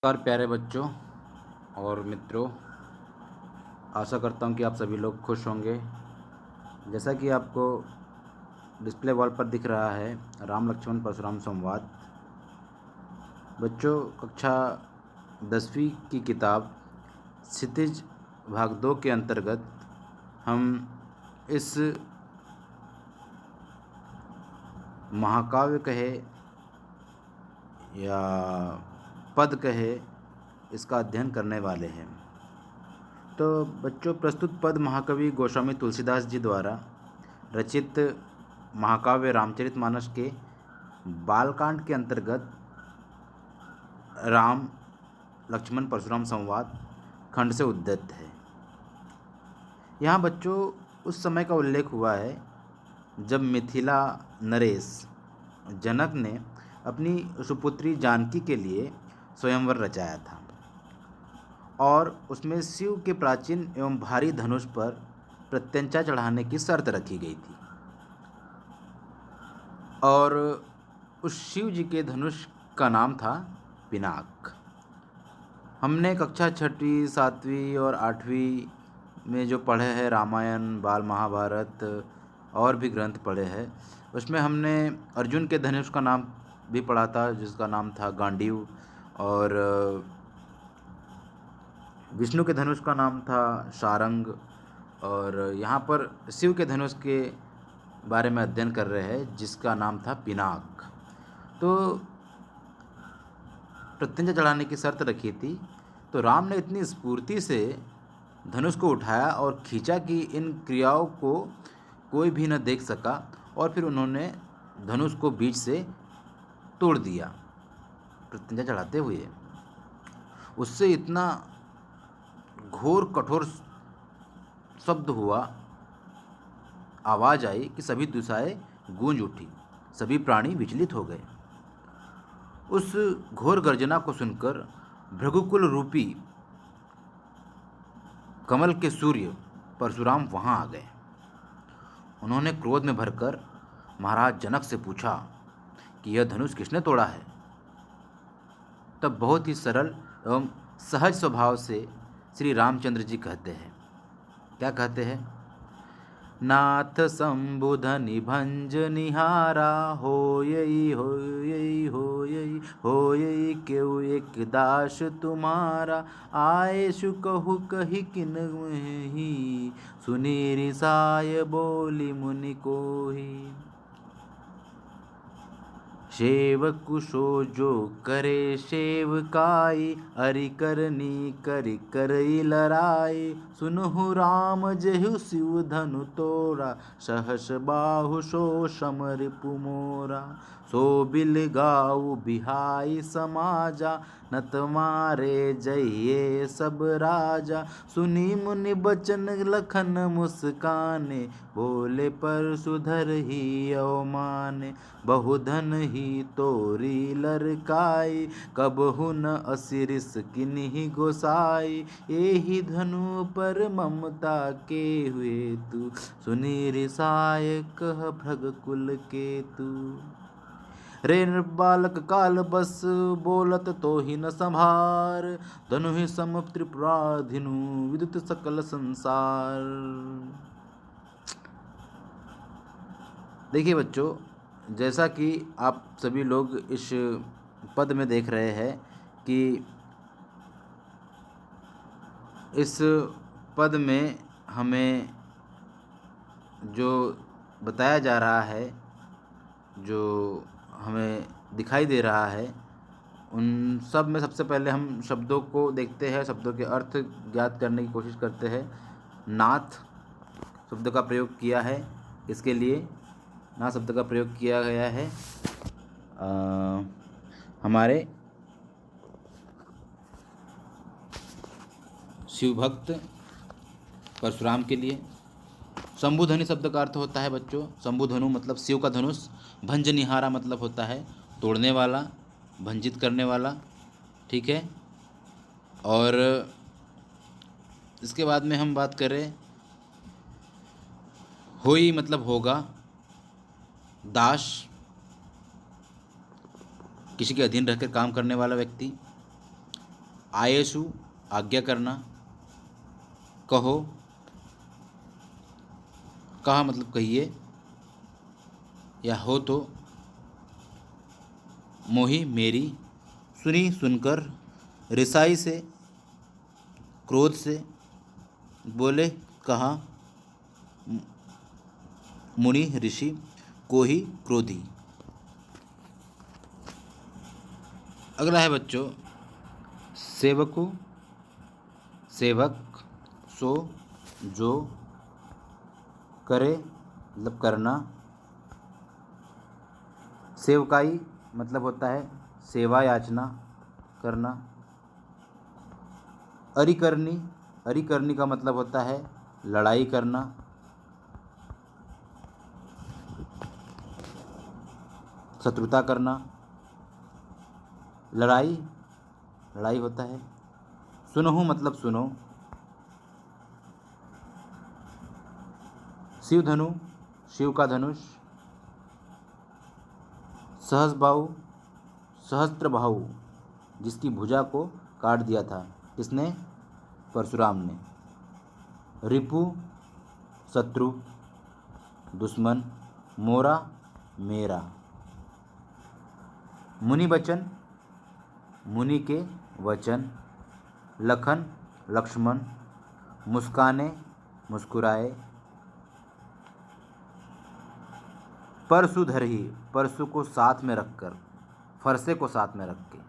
नमस्कार प्यारे बच्चों और मित्रों। आशा करता हूँ कि आप सभी लोग खुश होंगे। जैसा कि आपको डिस्प्ले वॉल पर दिख रहा है, राम लक्ष्मण परशुराम संवाद। बच्चों, कक्षा 10वीं की किताब क्षितिज भाग 2 के अंतर्गत हम इस महाकाव्य कहे या पद कहे, इसका अध्ययन करने वाले हैं। तो बच्चों, प्रस्तुत पद महाकवि गोस्वामी तुलसीदास जी द्वारा रचित महाकाव्य रामचरितमानस के बालकांड के अंतर्गत राम लक्ष्मण परशुराम संवाद खंड से उद्धृत है। यहाँ बच्चों उस समय का उल्लेख हुआ है जब मिथिला नरेश जनक ने अपनी सुपुत्री जानकी के लिए स्वयंवर रचाया था और उसमें शिव के प्राचीन एवं भारी धनुष पर प्रत्यंचा चढ़ाने की शर्त रखी गई थी। और उस शिव जी के धनुष का नाम था पिनाक। हमने कक्षा 6वीं 7वीं और 8वीं में जो पढ़े हैं, रामायण, बाल महाभारत और भी ग्रंथ पढ़े हैं, उसमें हमने अर्जुन के धनुष का नाम भी पढ़ा था, जिसका नाम था गांडीव। और विष्णु के धनुष का नाम था सारंग। और यहाँ पर शिव के धनुष के बारे में अध्ययन कर रहे हैं, जिसका नाम था पिनाक। तो प्रत्यंचा चढ़ाने की शर्त रखी थी, तो राम ने इतनी स्फूर्ति से धनुष को उठाया और खींचा कि इन क्रियाओं को कोई भी न देख सका, और फिर उन्होंने धनुष को बीच से तोड़ दिया प्रत्यंचा चढ़ाते हुए। उससे इतना घोर कठोर शब्द हुआ, आवाज़ आई कि सभी दिशाएं गूंज उठी, सभी प्राणी विचलित हो गए। उस घोर गर्जना को सुनकर भृगुकुल रूपी कमल के सूर्य परशुराम वहां आ गए। उन्होंने क्रोध में भरकर महाराज जनक से पूछा कि यह धनुष किसने तोड़ा है। तब बहुत ही सरल एवं सहज स्वभाव से श्री रामचंद्र जी कहते हैं, क्या कहते हैं? नाथ संबुधनि भंज निहारा, होयई होयई होयई होयई क्यों एक दास तुम्हारा, आए सुकहु कही किन ही, सुनी रिसाय बोली मुनि कोही। सेवकु सो जो करे सेवकाई, अरि करनी करि करई लड़ाई, सुनहु राम जेहु शिव धनु तोड़ा, सहस बाहु सो समर पुमोरा। सो बिल गाऊ बिहाई समाजा, नत मारे जइये सब राजा, सुनी मुनि बचन लखन मुस्काने, बोले परशुधर ही अवमाने। बहुधन ही तोरी लरकाई, कबहु न असिरिस किन्ही गोसाई, एहि धनु पर ममता के हुए तू, सुनी रिसाय कह भृगकुल के तू। रे बालक काल बस बोलत तो ही न संभार, धनु ही सम त्रिपुराधिनु विदित सकल संसार। देखिए बच्चों, जैसा कि आप सभी लोग इस पद में देख रहे हैं कि इस पद में हमें जो बताया जा रहा है, जो हमें दिखाई दे रहा है, उन सब में सबसे पहले हम शब्दों को देखते हैं, शब्दों के अर्थ ज्ञात करने की कोशिश करते हैं। नाथ शब्द का प्रयोग किया है, इसके लिए नाथ शब्द का प्रयोग किया गया है हमारे शिव भक्त परशुराम के लिए। शंभुधनु शब्द का अर्थ होता है बच्चों, शंभुधनु मतलब शिव का धनुष। भंजनिहारा मतलब होता है तोड़ने वाला, भंजित करने वाला, ठीक है। और इसके बाद में हम बात करें, होई मतलब होगा, दास किसी के अधीन रहकर काम करने वाला व्यक्ति, आयेषु आज्ञा करना, कहो, कहा मतलब कहिए, या हो तो, मोहि मेरी, सुनी सुनकर, रिसाई से क्रोध से, बोले कहा, मुनि ऋषि, को ही क्रोधी। अगला है बच्चों सेवको, सेवक, सो जो, करे मतलब करना, सेवकाई मतलब होता है सेवा याचना करना, अरिकरनी, अरिकरनी का मतलब होता है लड़ाई करना, शत्रुता करना, लड़ाई, लड़ाई होता है, सुनहु मतलब सुनो, शिव धनु, शिव का धनुष, सहस्रबाहु, सहस्त्रबाहु जिसकी भुजा को काट दिया था, किसने? परशुराम ने, रिपु शत्रु, दुश्मन, मोरा मेरा, मुनि वचन, मुनि के वचन, लखन लक्ष्मण, मुस्काने मुस्कुराए, परशुधर ही, परशु को साथ में रखकर, फरसे को साथ में रख के,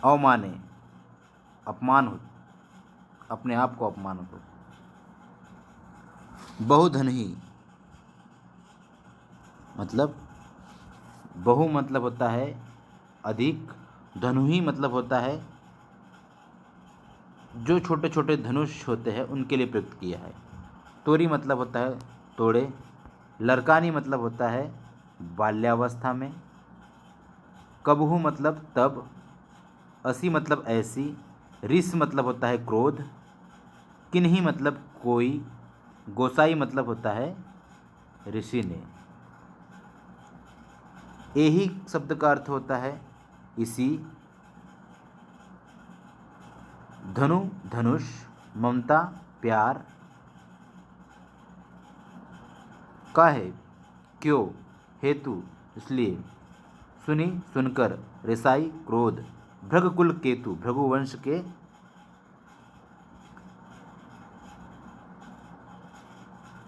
अवमाने अपमान हो, अपने आप को अपमान हो, बहुधन ही मतलब बहु मतलब होता है अधिक, धनु ही मतलब होता है जो छोटे छोटे धनुष होते हैं उनके लिए प्रयुक्त किया है, तोरी मतलब होता है तोड़े, लड़कानी मतलब होता है बाल्यावस्था में, कबहू मतलब तब, असी मतलब ऐसी, रिस मतलब होता है क्रोध, किन्हीं मतलब कोई, गोसाई मतलब होता है ऋषि ने। यही शब्द का अर्थ होता है इसी, धनु धनुष, ममता प्यार, काहे क्यों, हेतु इसलिए, सुनी सुनकर, रिसाई क्रोध, भृगकुल केतु भृगुवंश के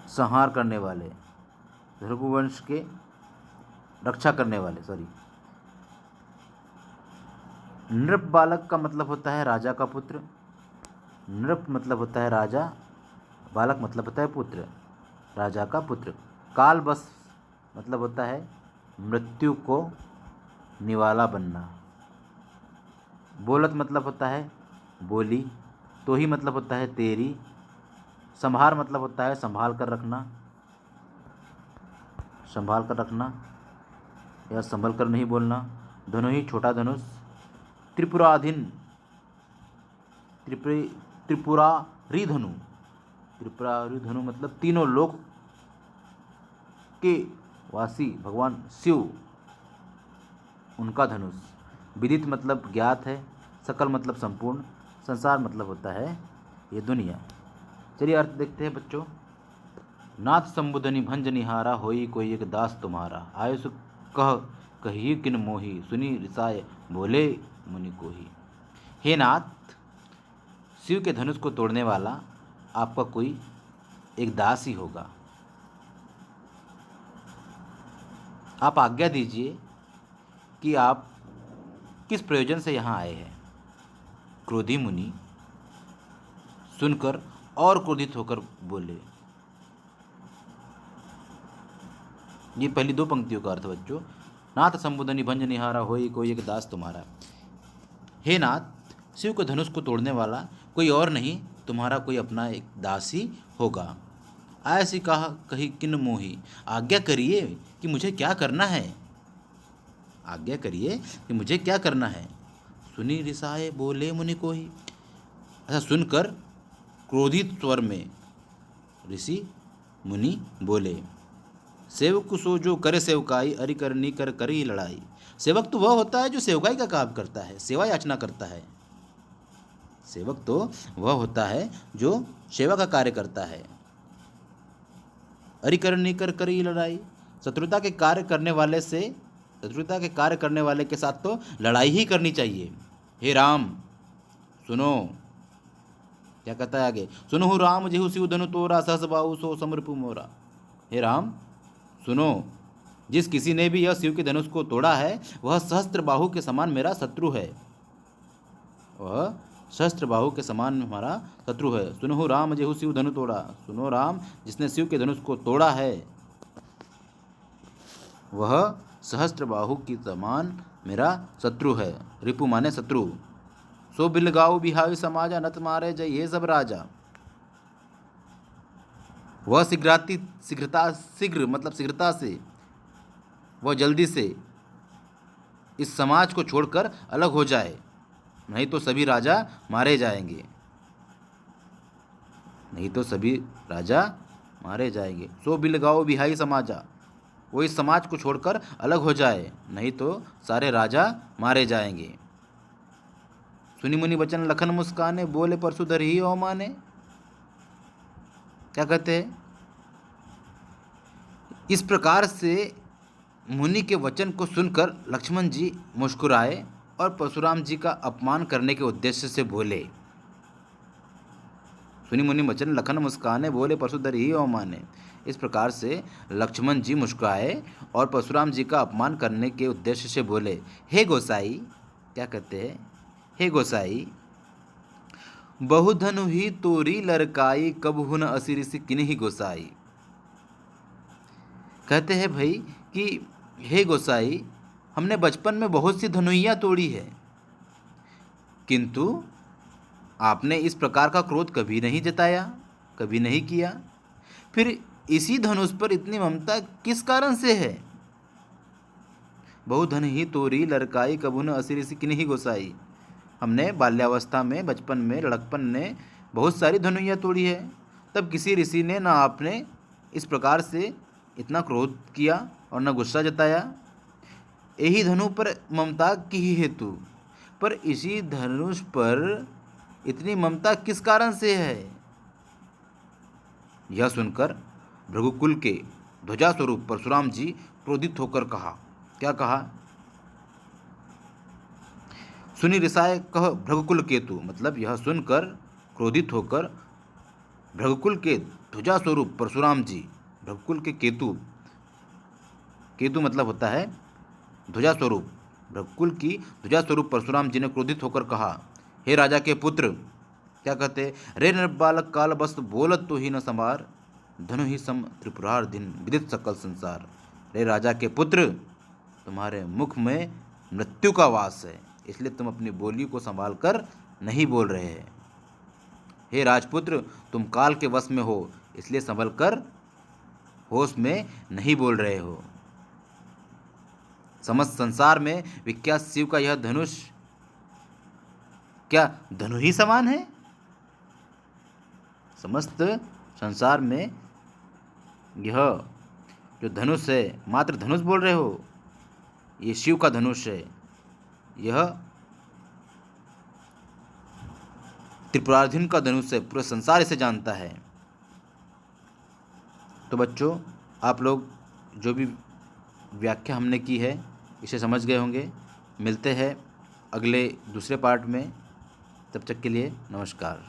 संहार करने वाले, भृगुवंश के रक्षा करने वाले, सॉरी। नृप बालक का मतलब होता है राजा का पुत्र, नृप मतलब होता है राजा, बालक मतलब होता है पुत्र, राजा का पुत्र। काल बस मतलब होता है मृत्यु को निवाला बनना, बोलत मतलब होता है बोली, तो ही मतलब होता है तेरी, संभार मतलब होता है संभाल कर रखना, संभाल कर रखना या संभल कर नहीं बोलना, धनु ही छोटा धनुष, त्रिपुराधीन, त्रिपुरारी धनु, त्रिपुरारी धनु मतलब तीनों लोक के वासी भगवान शिव, उनका धनुष, विदित मतलब ज्ञात है, सकल मतलब संपूर्ण, संसार मतलब होता है ये दुनिया। चलिए अर्थ देखते हैं बच्चों। नाथ संबुधनि भंज निहारा, होई कोई एक दास तुम्हारा, आयुष कह कही किन मोही, सुनी रिसाय बोले मुनि को ही। हे नाथ, शिव के धनुष को तोड़ने वाला आपका कोई एक दास ही होगा, आप आज्ञा दीजिए कि आप किस प्रयोजन से यहाँ आए हैं। क्रोधी मुनि सुनकर और क्रोधित होकर बोले। ये पहली दो पंक्तियों का अर्थ बच्चों। नाथ संबुधनि भंज निहारा, होई कोई एक दास तुम्हारा। हे नाथ, शिव के धनुष को तोड़ने वाला कोई और नहीं, तुम्हारा कोई अपना एक दास ही होगा। ऐसी कहा कही किन मोही, आज्ञा करिए कि मुझे क्या करना है, आज्ञा करिए कि मुझे क्या करना है। सुनी रिसाए बोले मुनि को ही, ऐसा सुनकर क्रोधित स्वर में ऋषि मुनि बोले। सेवक सो जो करे सेवकाई, अरि करनी कर करी लड़ाई, सेवक तो वह होता है जो सेवकाई का काम करता है, सेवा याचना करता है। सेवक तो वह होता है जो सेवा का कार्य करता है। अरिकरणी कर करी लड़ाई, शत्रुता के कार्य करने वाले से, शत्रुता के कार्य करने वाले के साथ तो लड़ाई ही करनी चाहिए। हे राम सुनो, क्या कहता है आगे, सुनो राम जेहु शिव धनु तोरा सहस बाहु सो समरपु मोरा। हे राम सुनो, जिस किसी ने भी यह शिव के धनुष को तोड़ा है वह सहस्त्र बाहु के समान मेरा शत्रु है, वह सहस्त्र बाहु के समान हमारा शत्रु है। सुनो राम जेहु शिव धनु तोड़ा, सुनो राम जिसने शिव के धनुष को तोड़ा है वह सहस्त्र बाहु की समान मेरा शत्रु है। रिपु माने शत्रु। सो बिलगाऊ बिहावी समाजा नत मारे जय ये सब राजा। वह शीघ्र मतलब शीघ्रता से, वह जल्दी से इस समाज को छोड़कर अलग हो जाए, नहीं तो सभी राजा मारे जाएंगे, नहीं तो सभी राजा मारे जाएंगे। सो बिलगाओ बिहाई समाजा, वो इस समाज को छोड़कर अलग हो जाए, नहीं तो सारे राजा मारे जाएंगे। सुनी मुनि बचन लखन मुस्काने, बोले परशुधर ही ओ माने। क्या कहते हैं, इस प्रकार से मुनि के वचन को सुनकर लक्ष्मण जी मुस्कुराए और परशुराम जी का अपमान करने के उद्देश्य से बोले। सुनी मुनि वचन लखन मुस्काने, बोले परशुधर ही ओ माने। इस प्रकार से लक्ष्मण जी मुस्कुराए और परशुराम जी का अपमान करने के उद्देश्य से बोले, हे गोसाई। क्या कहते हैं, हे गोसाई बहुधनु ही तोरी लड़काई, कब हुन असिर से किन्हीं गोसाई। कहते हैं भाई कि हे गोसाई, हमने बचपन में बहुत सी धनुइयाँ तोड़ी है, किंतु आपने इस प्रकार का क्रोध कभी नहीं जताया, कभी नहीं किया। फिर इसी धनुष पर इतनी ममता किस कारण से है। बहुधन ही तोरी लड़काई, कब हुन असिर से किन्हीं गोसाई। हमने बाल्यावस्था में, बचपन में, लड़कपन में बहुत सारी धनुइयाँ तोड़ी है, तब किसी ऋषि ने ना आपने इस प्रकार से इतना क्रोध किया और न गुस्सा जताया। यही धनु पर ममता की ही हेतु, पर इसी धनुष पर इतनी ममता किस कारण से है। यह सुनकर भृगुकुल के ध्वजा स्वरूप परशुराम जी क्रोधित होकर कहा। क्या कहा, सुनी रिसाए कह भृगुकुल केतु, मतलब यह सुनकर क्रोधित होकर भृगुकुल के ध्वजा स्वरूप परशुराम जी, भृगुकुल के केतु, केतु मतलब होता है ध्वजा स्वरूप, भृगुकुल की ध्वजा स्वरूप परशुराम जी ने क्रोधित होकर कहा, हे राजा के पुत्र। क्या कहते, रे निर्बालक काल बस बोलत तो ही न संभार, धनु ही सम त्रिपुरार दिन विदित सकल संसार। रे राजा के पुत्र, तुम्हारे मुख में मृत्यु का वास है, इसलिए तुम अपनी बोली को संभाल कर नहीं बोल रहे हैं। हे राजपुत्र, तुम काल के वश में हो, इसलिए संभल कर होश में नहीं बोल रहे हो। समस्त संसार में विख्यात शिव का यह धनुष क्या धनु ही समान है। समस्त संसार में यह जो धनुष है, मात्र धनुष बोल रहे हो, ये शिव का धनुष है, यह त्रिपुरार्जुन का धनुष है, पूरा संसार इसे जानता है। तो बच्चों, आप लोग जो भी व्याख्या हमने की है इसे समझ गए होंगे। मिलते हैं अगले दूसरे पार्ट में, तब तक के लिए नमस्कार।